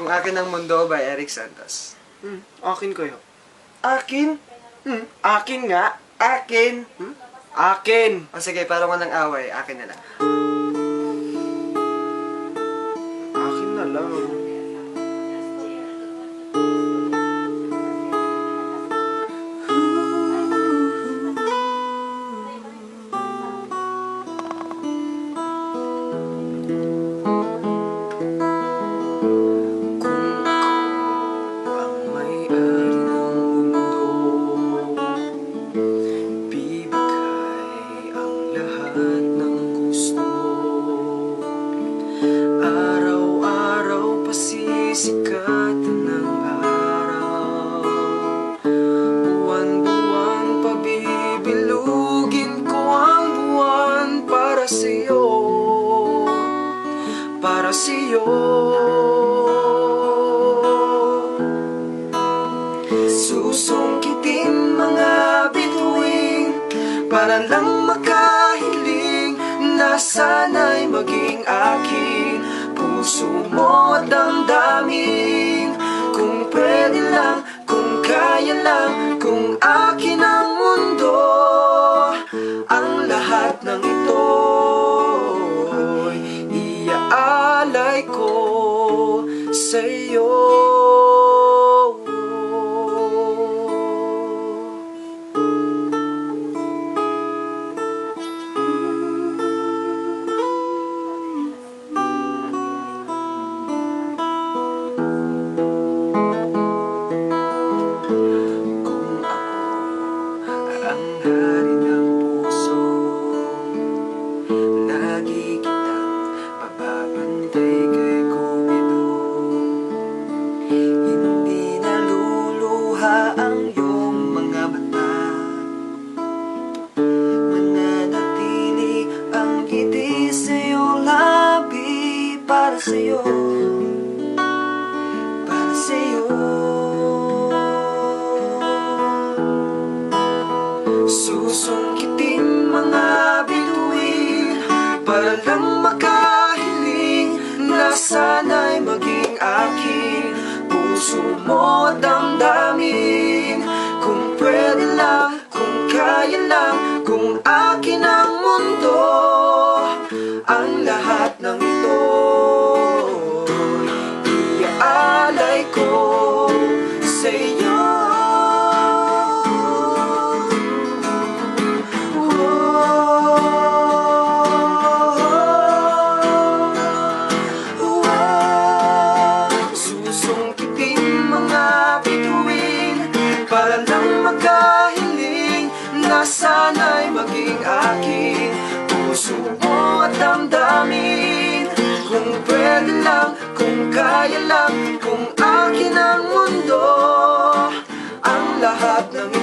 Kung Akin ang Mundo by Eric Santos. Akin kayo. Akin? Akin nga. Akin. Akin. O sige, para ko ng away, akin na lang. Akin na lang. Araw-araw pasisikatan ng araw, buwan-buwan pabibilugin ko ang buwan para sa'yo, para sa'yo. Susungkitin mga bituin para lang makahiling na sana'y maging akin puso mo at damdamin. Kung pwede lang, kung kaya lang, kung akin ang mundo, ang lahat ng ito'y iaalay ko sa'yo. Ang hari ng puso, lagi kitang papapantay kay Cupido. Hindi naluluha ang iyong mga mata, mananatili ang ngiti sa iyong labi para sa'yo, para sa'yo. Susungkitin mga bituin para lang makahiling na sana'y maging akin puso mo at damdamin. Kung pwede lang, kung kaya lang, kung akin ang mundo, ang lahat ng ito iaalay ko sa'yo. Para lang makahiling na sana'y maging akin puso mo at damdamin. Kung pwede lang, kung kaya lang, kung akin ang mundo, ang lahat ng